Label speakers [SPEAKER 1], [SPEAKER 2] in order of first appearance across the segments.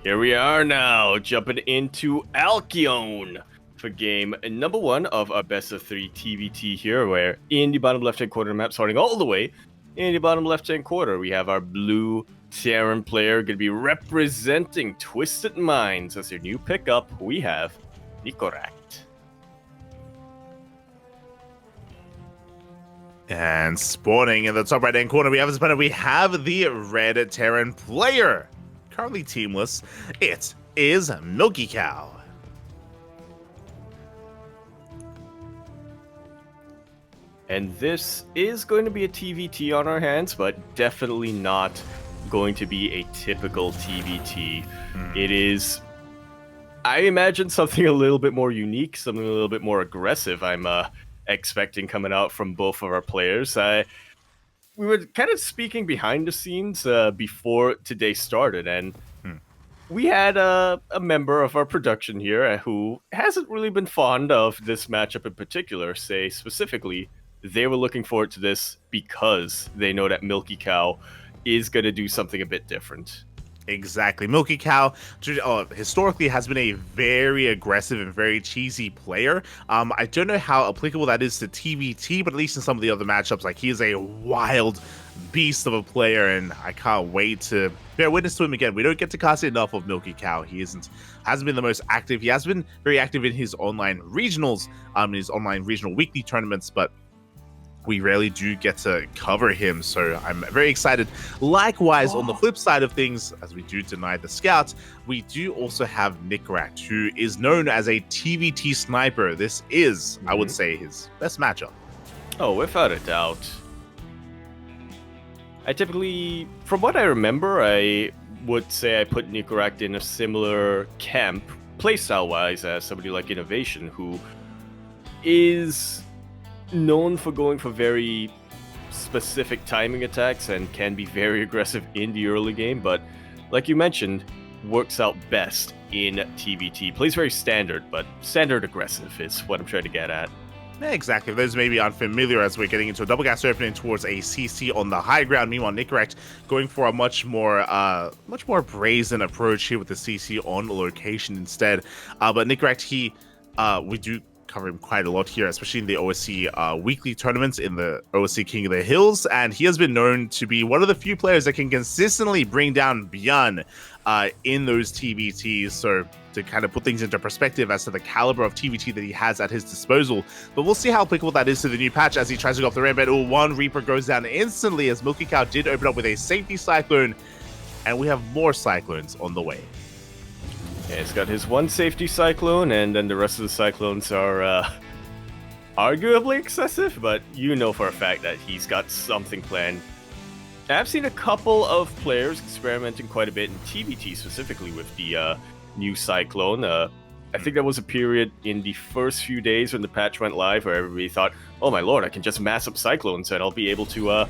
[SPEAKER 1] Here we are now, jumping into Alcyone for game number 1 of our best of 3 TVT here, where in the bottom left-hand corner of the map, starting all the way in the bottom left-hand corner, we have our blue Terran player going to be representing Twisted Minds as their new pickup. We have Nicoract.
[SPEAKER 2] And spawning in the top right-hand corner, we have the red Terran player. Currently teamless, it is MilkiCow.
[SPEAKER 1] And this is going to be a TVT on our hands, but definitely not going to be a typical TVT. It is, I imagine, something a little bit more unique, something a little bit more aggressive. I'm expecting coming out from both of our players. We were kind of speaking behind the scenes before today started, and we had a member of our production here who hasn't really been fond of this matchup in particular, say specifically they were looking forward to this because they know that MilkiCow is going to do something a bit different.
[SPEAKER 2] Exactly. MilkiCow historically has been a very aggressive and very cheesy player. I don't know how applicable that is to TVT, but at least in some of the other matchups, like, he is a wild beast of a player, and I can't wait to bear witness to him again. We don't get to cast enough of MilkiCow. He hasn't been the most active. He has been very active in his online regionals, his online regional weekly tournaments, but we rarely do get to cover him, so I'm very excited. Likewise, on the flip side of things, as we do deny the scouts, we do also have Nicoract, who is known as a TVT sniper. This is, I would say, his best matchup.
[SPEAKER 1] Oh, without a doubt. I typically, from what I remember, I would say I put Nicoract in a similar camp, playstyle-wise, as somebody like Innovation, who is known for going for very specific timing attacks and can be very aggressive in the early game, but like you mentioned, works out best in TVT. Plays very standard, but standard aggressive is what I'm trying to get at.
[SPEAKER 2] Yeah, exactly. Those may be unfamiliar as we're getting into a double gas opening towards a CC on the high ground. Meanwhile, Nicoract going for a much more brazen approach here with the CC on location instead. But Nicoract, we do cover him quite a lot here, especially in the OSC weekly tournaments in the OSC King of the Hills, and he has been known to be one of the few players that can consistently bring down Beyond in those TVTs, so to kind of put things into perspective as to the caliber of TVT that he has at his disposal. But we'll see how applicable that is to the new patch as he tries to go off the rampant. One Reaper goes down instantly as MilkiCow did open up with a safety Cyclone, and we have more Cyclones on the way.
[SPEAKER 1] Yeah, he's got his one safety Cyclone, and then the rest of the Cyclones are arguably excessive, but you know for a fact that he's got something planned. I've seen a couple of players experimenting quite a bit in TVT, specifically with the new Cyclone. I think there was a period in the first few days when the patch went live where everybody thought, oh my lord, I can just mass up Cyclones and I'll be able to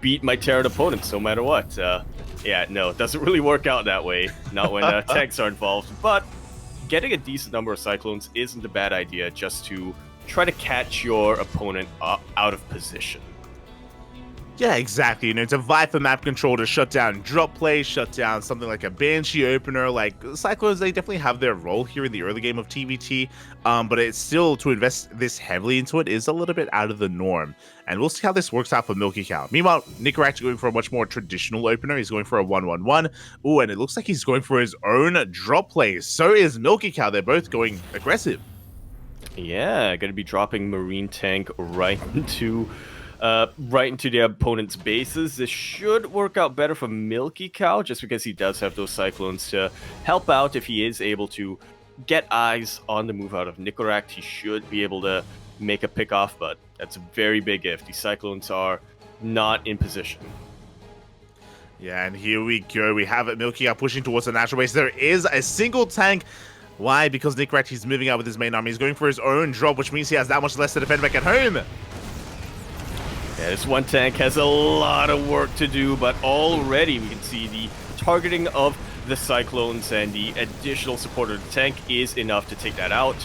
[SPEAKER 1] beat my Terran opponents no matter what. Yeah, no, it doesn't really work out that way, not when tanks are involved, but getting a decent number of Cyclones isn't a bad idea just to try to catch your opponent out of position.
[SPEAKER 2] Yeah, exactly. You know, to vie for map control, to shut down drop plays, shut down something like a Banshee opener. Like, Cyclones, they definitely have their role here in the early game of TVT, but it's still, to invest this heavily into it is a little bit out of the norm. And we'll see how this works out for MilkiCow. Meanwhile, Nicoract going for a much more traditional opener. He's going for a 1-1-1. Ooh, and it looks like he's going for his own drop plays. So is MilkiCow. They're both going aggressive.
[SPEAKER 1] Yeah, going to be dropping Marine Tank right into the opponent's bases. This should work out better for MilkiCow, just because he does have those Cyclones to help out if he is able to get eyes on the move out of Nicoract. He should be able to make a pick off, but that's a very big if. These Cyclones are not in position.
[SPEAKER 2] Yeah, and here we go. We have MilkiCow pushing towards the natural base. There is a single tank. Why? Because Nicoract, he's moving out with his main army. He's going for his own drop, which means he has that much less to defend back at home.
[SPEAKER 1] Yeah, this one tank has a lot of work to do, but already we can see the targeting of the Cyclones and the additional support of the tank is enough to take that out.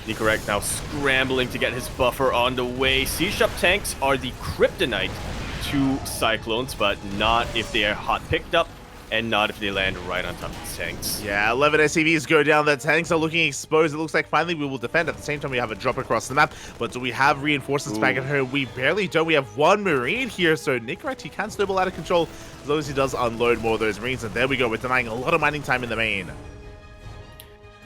[SPEAKER 1] Nicoract now scrambling to get his buffer on the way. Siege-up tanks are the kryptonite to Cyclones, but not if they are hot picked up. and not if they land right on top of these tanks.
[SPEAKER 2] Yeah, 11 SCVs go down. The tanks are looking exposed. It looks like finally we will defend. At the same time, we have a drop across the map. But do we have reinforcements back at home? We barely don't. We have one Marine here, so Nicoract, he can snowball out of control as long as he does unload more of those Marines. And there we go. We're denying a lot of mining time in the main.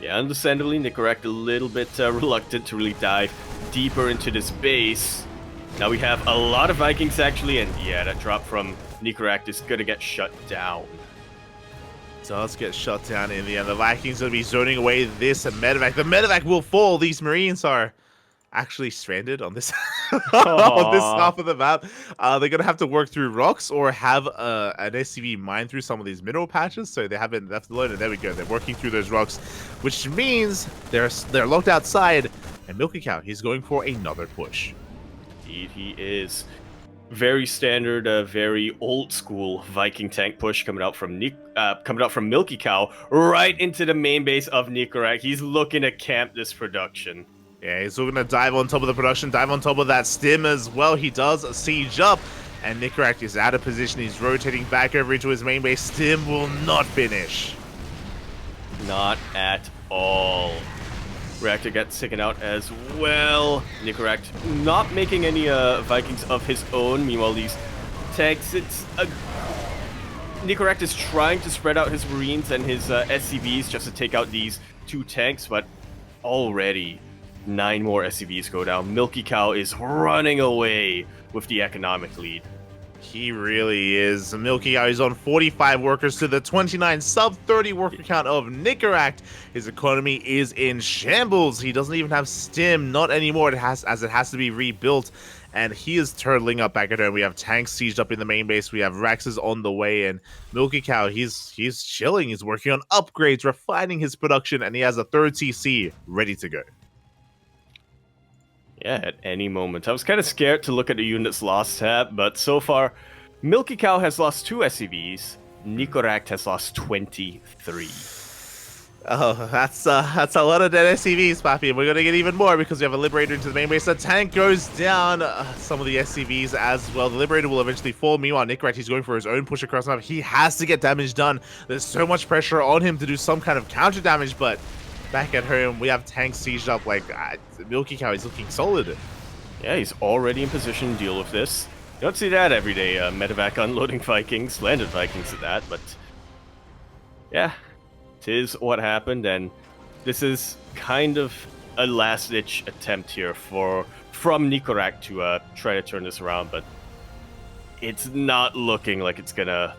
[SPEAKER 1] Yeah, understandably, Nicoract a little bit reluctant to really dive deeper into this base. Now we have a lot of Vikings, actually, and yeah, that drop from Nicoract is going to get shut down.
[SPEAKER 2] Does get shut down in the end. The Vikings will be zoning away this medevac. The medevac will fall. These Marines are actually stranded on this on this half of the map. They're gonna have to work through rocks or have an SCV mine through some of these mineral patches, so they haven't left alone. And there we go. They're working through those rocks, which means they're locked outside. And MilkiCow, he's going for another push.
[SPEAKER 1] Indeed, he is. Very standard, very old school Viking tank push coming out from MilkiCow right into the main base of Nicoract. He's looking to camp this production.
[SPEAKER 2] Yeah, he's looking to dive on top of the production, dive on top of that stim as well. He does siege up, and Nicoract is out of position. He's rotating back over into his main base. Stim will not finish.
[SPEAKER 1] Not at all. Reactor gets taken out as well. Nicoract not making any Vikings of his own. Meanwhile, these tanks, Nicoract is trying to spread out his Marines and his SCVs just to take out these two tanks, but already 9 more SCVs go down. MilkiCow is running away with the economic lead.
[SPEAKER 2] He really is. MilkiCow is on 45 workers to the 29 sub-30 worker count of Nicoract. His economy is in shambles. He doesn't even have stim, not anymore. It has to be rebuilt. And he is turtling up back at home. We have tanks sieged up in the main base. We have Raxes on the way. And MilkiCow, he's chilling. He's working on upgrades, refining his production, and he has a 3rd CC ready to go.
[SPEAKER 1] Yeah, at any moment. I was kind of scared to look at the units lost tab, but so far, MilkiCow has lost 2 SCVs. Nicoract has lost 23.
[SPEAKER 2] Oh, that's a lot of dead SCVs, Papi, and we're gonna get even more because we have a Liberator into the main base. The tank goes down. Some of the SCVs as well. The Liberator will eventually fall. Meanwhile, Nicoract, he's going for his own push across the map. He has to get damage done. There's so much pressure on him to do some kind of counter damage, but back at home, we have tanks sieged up. Like, MilkiCow is looking solid.
[SPEAKER 1] Yeah, he's already in position to deal with this. You don't see that every day, medevac unloading Vikings, landed Vikings at that, but yeah, 'tis what happened, and this is kind of a last-ditch attempt here from Nicoract to try to turn this around, but it's not looking like it's gonna...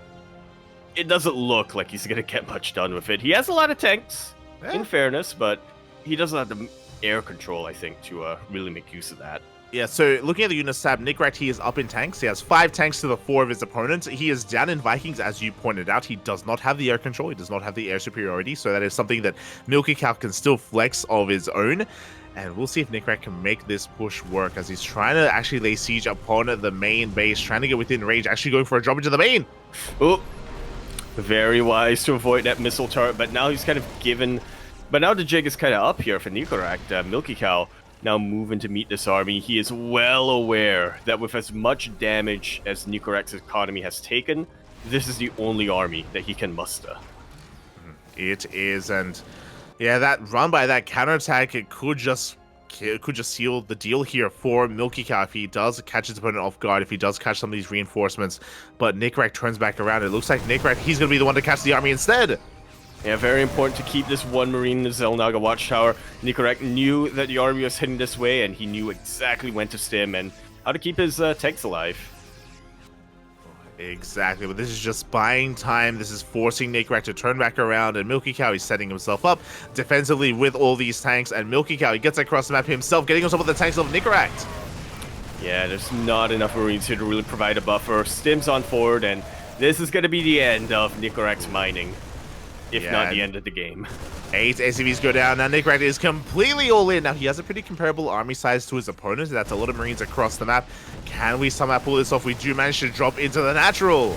[SPEAKER 1] It doesn't look like he's gonna get much done with it. He has a lot of tanks, in fairness, but he doesn't have the air control, I think, to really make use of that.
[SPEAKER 2] Yeah, so looking at the units tab, Nicoract, he is up in tanks. He has 5 tanks to the 4 of his opponents. He is down in Vikings, as you pointed out. He does not have the air control. He does not have the air superiority, so that is something that MilkiCow can still flex of his own. And we'll see if Nicoract can make this push work, as he's trying to actually lay siege upon the main base, trying to get within range, actually going for a drop into the main.
[SPEAKER 1] Oh, very wise to avoid that missile turret, but now he's kind of given... But now the jig is kind of up here for Nicoract. MilkiCow now moving to meet this army. He is well aware that with as much damage as Nicoract's economy has taken, this is the only army that he can muster.
[SPEAKER 2] It is, and yeah, that run by that counterattack, it could just seal the deal here for MilkiCow if he does catch his opponent off guard, if he does catch some of these reinforcements. But Nicoract turns back around. It looks like Nicoract, he's going to be the one to catch the army instead.
[SPEAKER 1] Yeah, very important to keep this one Marine in the Zelnaga Watchtower. Nicoract knew that the army was heading this way, and he knew exactly when to stim and how to keep his tanks alive.
[SPEAKER 2] Exactly, but this is just buying time. This is forcing Nicoract to turn back around, and MilkiCow is setting himself up defensively with all these tanks, and MilkiCow, he gets across the map himself, getting on top of the tanks of Nicoract. Yeah,
[SPEAKER 1] there's not enough Marines here to really provide a buffer. Stims on forward, and this is going to be the end of Nicoract's mining. If not the end of the game.
[SPEAKER 2] 8 SCVs go down. Now Nicoract is completely all in. Now he has a pretty comparable army size to his opponent. That's a lot of Marines across the map. Can we somehow pull this off? We do manage to drop into the natural.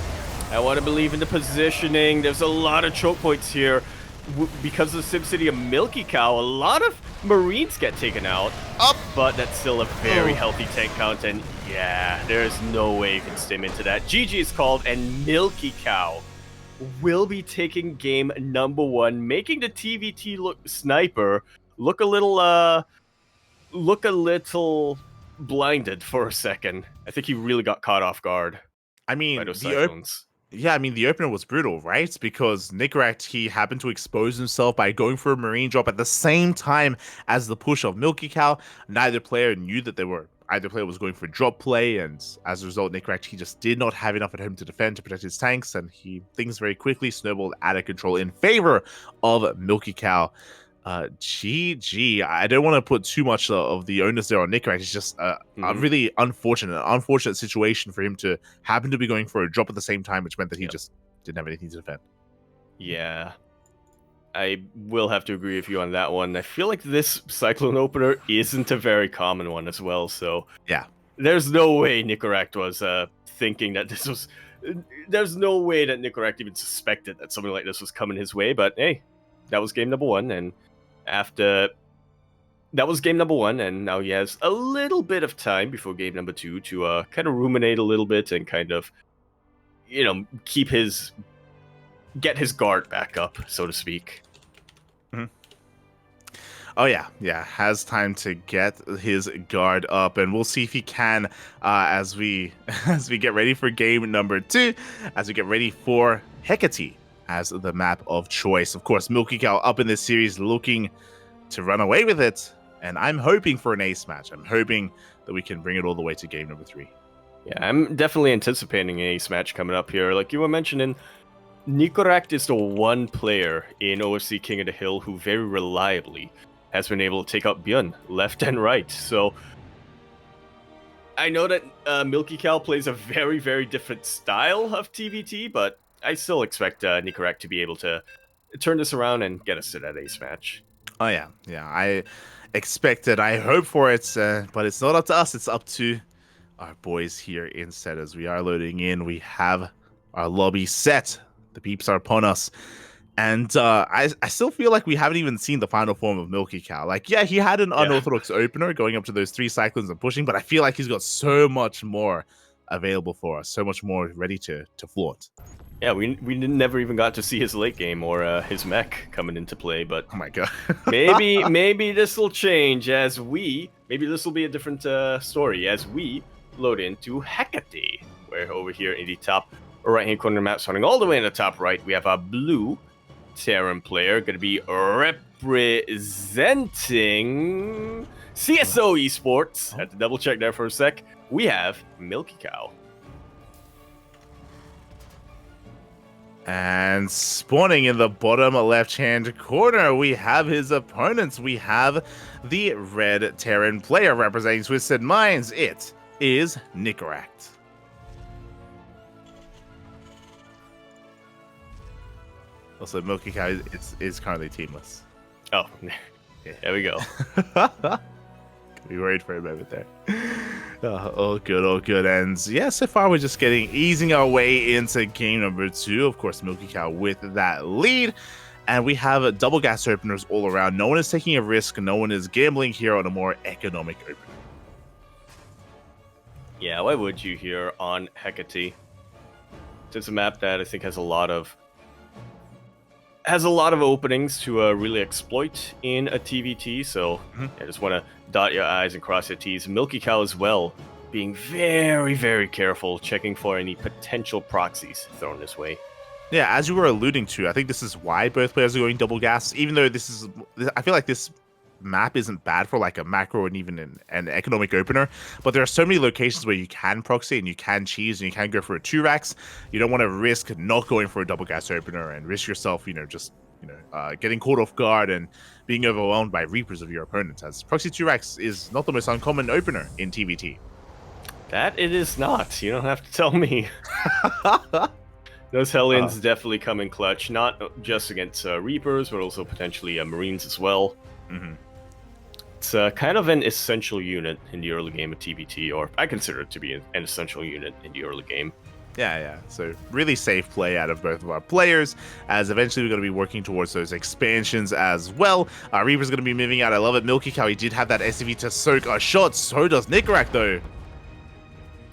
[SPEAKER 1] I want to believe in the positioning. There's a lot of choke points here. Because of the SimCity of MilkiCow, a lot of Marines get taken out. But that's still a very healthy tank count. And yeah, there's no way you can stim into that. GG is called, and MilkiCow will be taking game number 1, making the TVT sniper look a little blinded for a second. I think he really got caught off guard
[SPEAKER 2] I
[SPEAKER 1] by
[SPEAKER 2] mean,
[SPEAKER 1] those cyclones.
[SPEAKER 2] yeah, I mean, the opener was brutal, right? Because Nicoract, he happened to expose himself by going for a marine drop at the same time as the push of MilkiCow. Neither player knew that either player was going for drop play, and as a result, Nicoract, he just did not have enough at home to defend, to protect his tanks, and things very quickly snowballed out of control in favor of MilkiCow. GG. I don't want to put too much of the onus there on Nicoract. It's just a really unfortunate situation for him to happen to be going for a drop at the same time, which meant that he just didn't have anything to defend.
[SPEAKER 1] Yeah. I will have to agree with you on that one. I feel like this Cyclone opener isn't a very common one as well, so
[SPEAKER 2] yeah.
[SPEAKER 1] There's no way Nicoract was thinking that this was... There's no way that Nicoract even suspected that something like this was coming his way, but hey, that was game number 1, and after that was game number 1, and now he has a little bit of time before game number 2 to kind of ruminate a little bit and kind of, get his guard back up, so to speak.
[SPEAKER 2] Oh yeah, has time to get his guard up, and we'll see if he can as we get ready for game number 2, as we get ready for Hecate as the map of choice. Of course, MilkiCow up in this series looking to run away with it, and I'm hoping for an ace match. I'm hoping that we can bring it all the way to game number 3.
[SPEAKER 1] Yeah, I'm definitely anticipating an ace match coming up here. Like you were mentioning, Nicoract is the one player in OFC King of the Hill who very reliably has been able to take out Björn left and right. So I know that MilkiCow plays a very, very different style of TVT, but I still expect Nicoract to be able to turn this around and get us to that ace match.
[SPEAKER 2] Oh yeah, I expect it. I hope for it, but it's not up to us. It's up to our boys here instead. As we are loading in, we have our lobby set. The peeps are upon us. And I still feel like we haven't even seen the final form of MilkiCow. Like, yeah, he had an unorthodox opener going up to those 3 cyclones and pushing, but I feel like he's got so much more available for us, so much more ready to flaunt.
[SPEAKER 1] Yeah, we never even got to see his late game or his mech coming into play, but
[SPEAKER 2] oh my god,
[SPEAKER 1] maybe this will change as maybe this will be a different story as we load into Hecate, where over here in the top right-hand corner of the map, starting all the way in the top right, we have a blue Terran player going to be representing CSO Esports. Had to double check there for a sec. We have MilkiCow.
[SPEAKER 2] And spawning in the bottom left-hand corner, we have his opponents. We have the red Terran player representing Twisted Minds. It is Nicoract. Also, MilkiCow is currently teamless.
[SPEAKER 1] Oh, there we go.
[SPEAKER 2] Be worried for a moment there. All good. And yeah, so far we're just easing our way into game number 2. Of course, MilkiCow with that lead. And we have double gas openers all around. No one is taking a risk. No one is gambling here on a more economic opener.
[SPEAKER 1] Yeah, why would you here on Hecate? It's a map that I think has a lot of openings to really exploit in a TVT, so I just want to dot your I's and cross your T's. MilkiCow as well, being very, very careful, checking for any potential proxies thrown this way.
[SPEAKER 2] Yeah, as you were alluding to, I think this is why both players are going double gas, even though I feel like this map isn't bad for like a macro and even an economic opener, but there are so many locations where you can proxy and you can cheese and you can go for a 2-racks. You don't want to risk not going for a double gas opener and risk yourself, getting caught off guard and being overwhelmed by Reapers of your opponents, as proxy 2-racks is not the most uncommon opener in TVT.
[SPEAKER 1] That it is not. You don't have to tell me. Those Hellions definitely come in clutch, not just against Reapers, but also potentially Marines as well. It's kind of an essential unit in the early game of TVT, or I consider it to be an essential unit in the early game.
[SPEAKER 2] Yeah. So really safe play out of both of our players, as eventually we're going to be working towards those expansions as well. Reaper's going to be moving out. I love it. MilkiCow, he did have that SCV to soak a shot. So does Nicoract, though.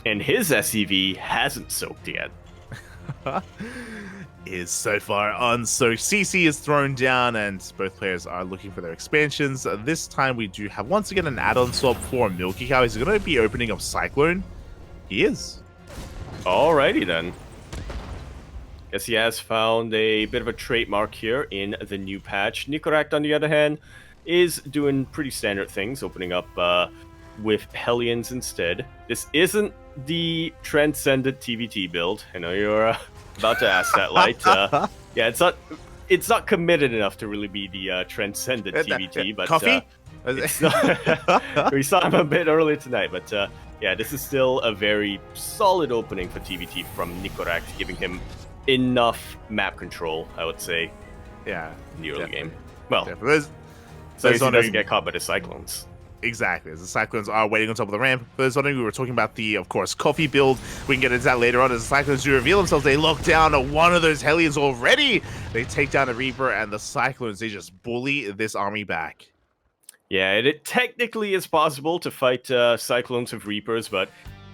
[SPEAKER 1] And his SCV hasn't soaked yet.
[SPEAKER 2] is so far on. So CC is thrown down and both players are looking for their expansions. This time we do have once again an add-on swap for MilkiCow. He's going to be opening up Cyclone. He is.
[SPEAKER 1] Alrighty then. Guess he has found a bit of a trademark here in the new patch. Nicoract, on the other hand, is doing pretty standard things, opening up with Hellions instead. This isn't the Transcendent TBT build. I know you're about to ask that, Light. Yeah, it's not committed enough to really be the Transcendent TBT, but
[SPEAKER 2] Coffee?
[SPEAKER 1] We saw him a bit earlier tonight, but yeah, this is still a very solid opening for TBT from Nicoract, giving him enough map control, I would say.
[SPEAKER 2] Yeah,
[SPEAKER 1] in the early game. Well,
[SPEAKER 2] so
[SPEAKER 1] he doesn't get caught by the Cyclones.
[SPEAKER 2] Exactly, as the Cyclones are waiting on top of the ramp. For those wondering, we were talking about the, of course, coffee build. We can get into that later on as the Cyclones do reveal themselves. They lock down one of those Hellions already. They take down a Reaper, and the Cyclones, they just bully this army back.
[SPEAKER 1] Yeah, it technically is possible to fight Cyclones with Reapers, but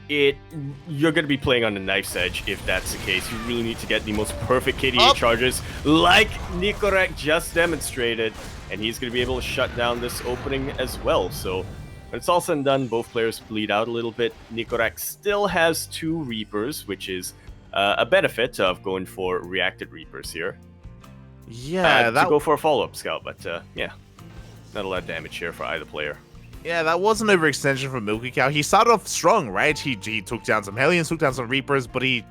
[SPEAKER 1] you're going to be playing on the knife's edge if that's the case. You really need to get the most perfect KDA charges, like Nicoract just demonstrated, and he's going to be able to shut down this opening as well. So when it's all said and done, both players bleed out a little bit. Nicoract still has 2 Reapers, which is a benefit of going for reacted Reapers here.
[SPEAKER 2] Yeah,
[SPEAKER 1] to go for a follow-up scout, but yeah, not a lot of damage here for either player.
[SPEAKER 2] Yeah, that was an overextension from MilkiCow. He started off strong, right? He took down some Hellions, took down some Reapers, but he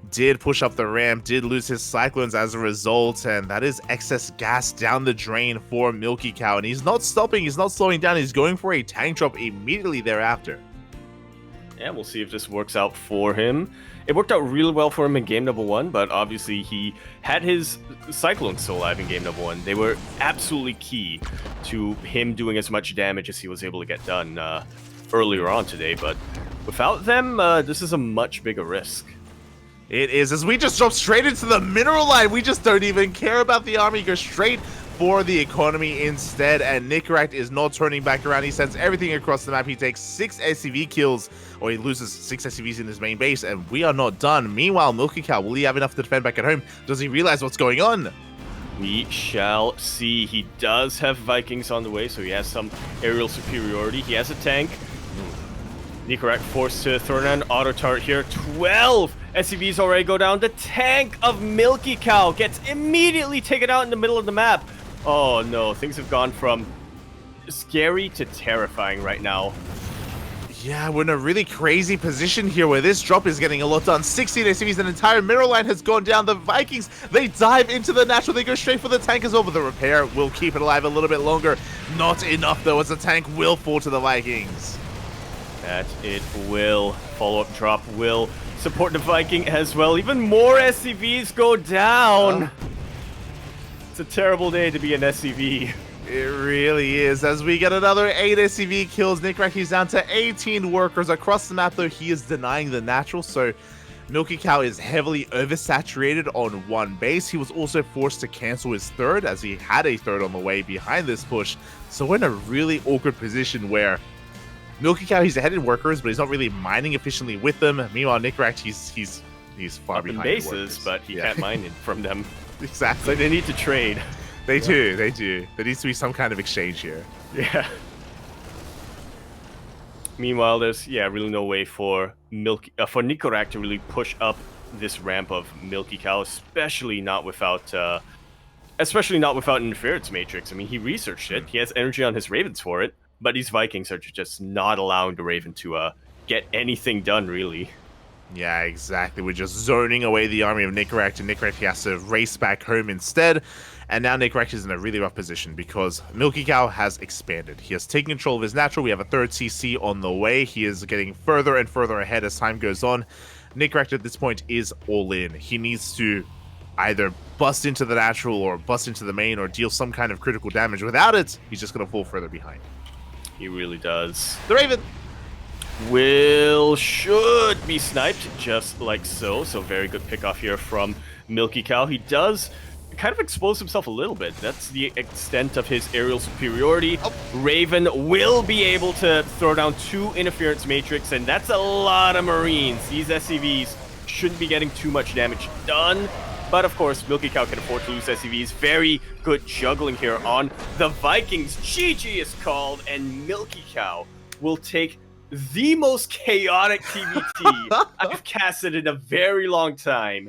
[SPEAKER 2] did push up the ramp, did lose his Cyclones as a result, and that is excess gas down the drain for MilkiCow. And he's not stopping, he's not slowing down, he's going for a tank drop immediately thereafter.
[SPEAKER 1] Yeah, we'll see if this works out for him. It worked out really well for him in game number 1, but obviously he had his Cyclones still alive in game number 1. They were absolutely key to him doing as much damage as he was able to get done earlier on today, but without them, this is a much bigger risk.
[SPEAKER 2] It is, as we just drop straight into the mineral line. We just don't even care about the army, go straight for the economy instead, and Nicoract is not turning back around. He sends everything across the map. He takes 6 SCV kills, or he loses 6 SCVs in his main base, and we are not done. Meanwhile, MilkiCow, will he have enough to defend back at home? Does he realize what's going on?
[SPEAKER 1] We shall see. He does have Vikings on the way, so he has some aerial superiority. He has a tank. Nicoract forced to throw down an auto turret here. 12 SCVs already go down. The tank of MilkiCow gets immediately taken out in the middle of the map. Oh no, things have gone from scary to terrifying right now.
[SPEAKER 2] Yeah, we're in a really crazy position here where this drop is getting a lot done. 16 SCVs, an entire mineral line has gone down. The Vikings, they dive into the natural. They go straight for the tank as well, but the repair will keep it alive a little bit longer. Not enough though, as the tank will fall to the Vikings.
[SPEAKER 1] That it will. Follow-up drop will support the Viking as well. Even more SCVs go down. It's a terrible day to be an SCV.
[SPEAKER 2] It really is. As we get another 8 SCV kills, Nicoract is down to 18 workers across the map, though he is denying the natural, so MilkiCow is heavily oversaturated on one base. He was also forced to cancel his third, as he had a third on the way behind this push. So we're in a really awkward position where MilkiCow, he's ahead in workers, but he's not really mining efficiently with them. Meanwhile, Nicoract, he's far
[SPEAKER 1] up
[SPEAKER 2] behind
[SPEAKER 1] in bases, but he can't mine it from them.
[SPEAKER 2] Exactly.
[SPEAKER 1] So they need to trade.
[SPEAKER 2] They do. There needs to be some kind of exchange here.
[SPEAKER 1] Yeah. Meanwhile, there's really no way for Nicoract to really push up this ramp of MilkiCow, especially not without interference matrix. I mean, he researched it. He has energy on his Ravens for it, but these Vikings are just not allowing the Raven to get anything done, really.
[SPEAKER 2] Yeah, exactly. We're just zoning away the army of Nicoract, and Nicoract has to race back home instead. And now Nicoract is in a really rough position because MilkiCow has expanded. He has taken control of his natural. We have a third CC on the way. He is getting further and further ahead as time goes on. Nicoract at this point is all in. He needs to either bust into the natural or bust into the main or deal some kind of critical damage. Without it, he's just going to fall further behind.
[SPEAKER 1] He really does.
[SPEAKER 2] The Raven
[SPEAKER 1] should be sniped just like so. So very good pick off here from MilkiCow. He does kind of expose himself a little bit. That's the extent of his aerial superiority. Raven will be able to throw down 2 interference matrix, and that's a lot of Marines. These SCVs shouldn't be getting too much damage done. But of course, MilkiCow can afford to lose SCVs. Very good juggling here on the Vikings. GG is called, and MilkiCow will take the most chaotic TBT I've casted in a very long time.